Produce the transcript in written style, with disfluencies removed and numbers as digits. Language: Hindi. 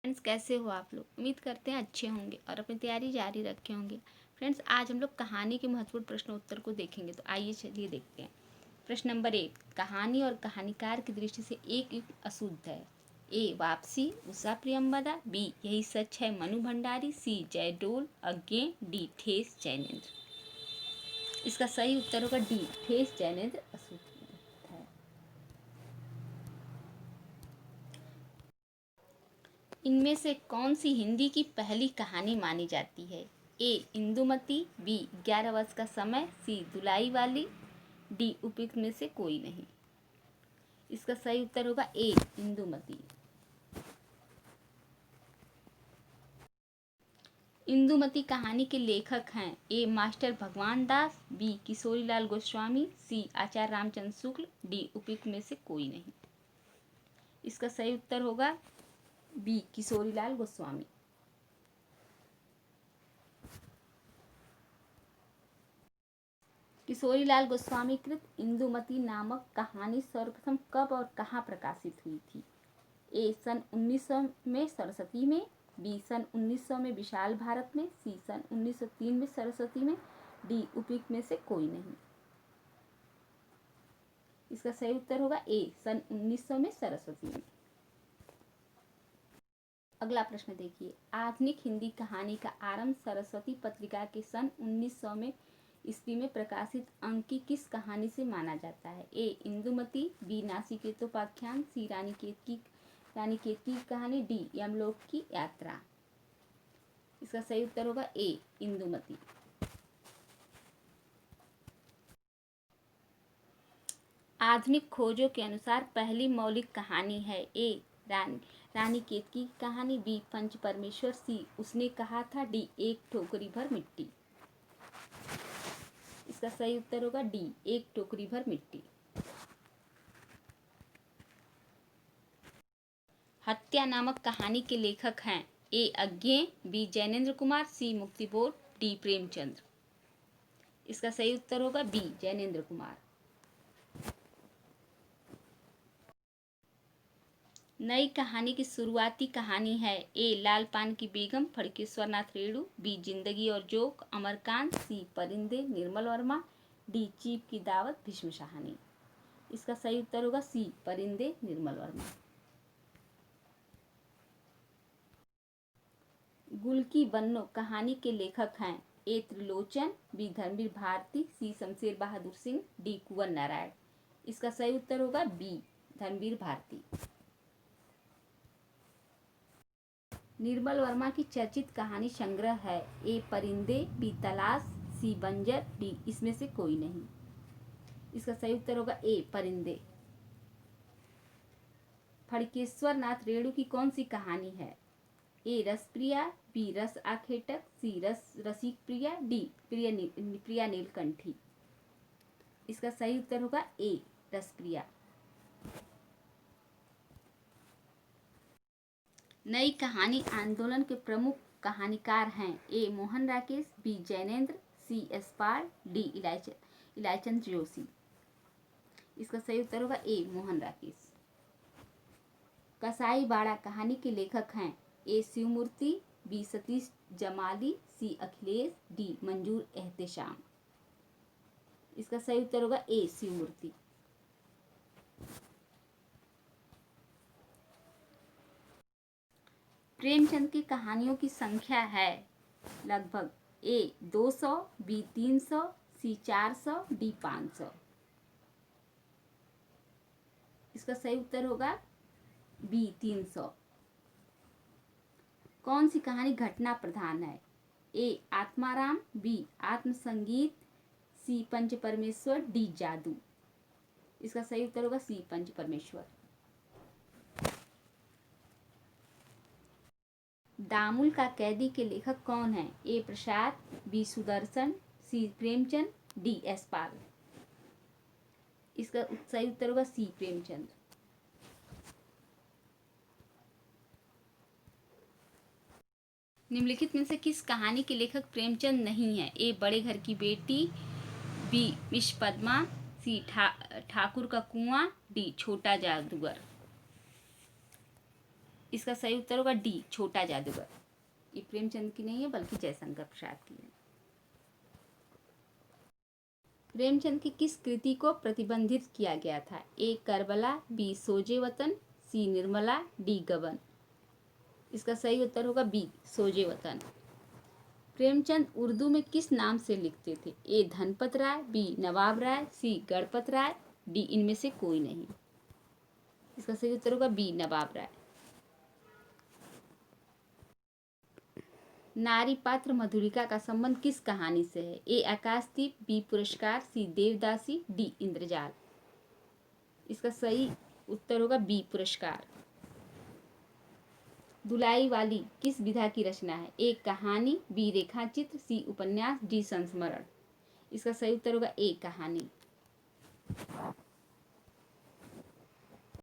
फ्रेंड्स, कैसे हो आप लोग। उम्मीद करते हैं अच्छे होंगे और अपनी तैयारी जारी रखे होंगे। फ्रेंड्स, आज हम लोग कहानी के महत्वपूर्ण प्रश्न उत्तर को देखेंगे। तो आइए चलिए देखते हैं। प्रश्न नंबर 1, कहानी और कहानीकार की दृष्टि से एक युग अशुद्ध है। ए वापसी, उषा प्रियंवदा। बी यही सच है, मनु भंडारी। सी जयडोल, अज्ञे। डी ठेस, जैनेन्द्र। इसका सही उत्तर होगा डी ठेस, जैनेन्द्र अशुद्ध है। इनमें से कौन सी हिंदी की पहली कहानी मानी जाती है। ए इंदुमती। बी 11 वर्ष का समय। सी दुलाई वाली। डी उपयुक्त में से कोई नहीं। इसका सही उत्तर होगा ए इंदुमती। इंदुमती कहानी के लेखक हैं ए मास्टर भगवान दास। बी किशोरीलाल गोस्वामी। सी आचार्य रामचंद्र शुक्ल। डी उपयुक्त में से कोई नहीं। इसका सही उत्तर होगा बी किशोरीलाल गोस्वामी। किशोरीलाल गोस्वामी कृत इंदुमती नामक कहानी सर्वप्रथम कब और कहाँ प्रकाशित हुई थी। ए सन 1900 में सरस्वती में। बी सन 1900 में विशाल भारत में। सी सन 1903 में सरस्वती में। डी उपयुक्त में से कोई नहीं। इसका सही उत्तर होगा ए सन 1900 में सरस्वती में। अगला प्रश्न देखिए। आधुनिक हिंदी कहानी का आरंभ सरस्वती पत्रिका के सन 1900 में ईस्वी में प्रकाशित अंक की किस कहानी से माना जाता है। ए इंदुमती। बी नासिकेतोपाख्यान। सी रानी केत की कहानी। डी यमलोक की यात्रा। इसका सही उत्तर होगा ए इंदुमती। आधुनिक खोजों के अनुसार पहली मौलिक कहानी है। ए रानी केत की कहानी। बी पंच परमेश्वर। सी उसने कहा था। डी एक टोकरी भर मिट्टी। इसका सही उत्तर होगा डी एक टोकरी भर मिट्टी। हत्या नामक कहानी के लेखक हैं ए अज्ञे। बी जैनेन्द्र कुमार। सी मुक्तिबोध। डी प्रेमचंद्र। इसका सही उत्तर होगा बी जैनेन्द्र कुमार। नई कहानी की शुरुआती कहानी है ए लाल पान की बेगम फड़केश्वर नाथ रेणु। बी जिंदगी और जोक अमरकांत। सी परिंदे निर्मल वर्मा। डी चीप की दावत भीष्म शाहनी। इसका सही उत्तर होगा सी परिंदे निर्मल वर्मा। गुल की बन्नो कहानी के लेखक हैं ए त्रिलोचन। बी धर्मवीर भारती। सी शमशेर बहादुर सिंह। डी कुंवर नारायण। इसका सही उत्तर होगा बी धर्मवीर भारती। निर्मल वर्मा की चर्चित कहानी संग्रह है ए परिंदे। बी तलाश। सी बंजर। डी इसमें से कोई नहीं। इसका सही उत्तर होगा ए परिंदे। फड़केश्वर नाथ रेणु की कौन सी कहानी है। ए रसप्रिया। बी रस आखेटक। सी रसिक प्रिया। डी प्रिया नीलकंठी। इसका सही उत्तर होगा ए रसप्रिया। नई कहानी आंदोलन के प्रमुख कहानीकार हैं A Mohan Rakesh. B Jainendra. C S Pal. D Ilachand Joshi. इसका सही उत्तर होगा ए मोहन राकेश। कसाई बाड़ा कहानी के लेखक हैं ए शिवमूर्ति। बी सतीश जमाली। सी अखिलेश। डी मंजूर एहतेशाम। इसका सही उत्तर होगा ए शिवमूर्ति। प्रेमचंद की कहानियों की संख्या है लगभग ए 200। बी 300। सी 400। डी 500। इसका सही उत्तर होगा बी 300। कौन सी कहानी घटना प्रधान है ए आत्माराम। बी आत्मसंगीत। सी पंच परमेश्वर। डी जादू। इसका सही उत्तर होगा सी पंच परमेश्वर। दामुल का कैदी के लेखक कौन है ए प्रसाद। बी सुदर्शन। सी प्रेमचंद। डी एस पाल। इसका सही उत्तर होगा सी प्रेमचंद। निम्नलिखित में से किस कहानी के लेखक प्रेमचंद नहीं है ए बड़े घर की बेटी। बी मिश पद्मा। सी ठाकुर का कुआं। डी छोटा जादूगर। इसका सही उत्तर होगा डी, छोटा जादूगर। ये प्रेमचंद की नहीं है बल्कि जयशंकर प्रसाद की है। प्रेमचंद की किस कृति को प्रतिबंधित किया गया था? ए करबला, बी सोजे वतन, सी निर्मला, डी गबन। इसका सही उत्तर होगा बी, सोजे वतन। प्रेमचंद उर्दू में किस नाम से लिखते थे? ए धनपत राय, बी नवाब राय, सी गणपत राय, डी इनमें से कोई नहीं। इसका सही उत्तर होगा बी, नवाब राय। नारी पात्र मधुलिका का संबंध किस कहानी से है? ए आकाशदीप, बी पुरस्कार, सी देवदासी, डी इंद्रजाल। इसका सही उत्तर होगा बी, पुरस्कार। दुलाई वाली किस विधा की रचना है? ए कहानी, बी रेखाचित्र, सी उपन्यास, डी संस्मरण। इसका सही उत्तर होगा ए, कहानी।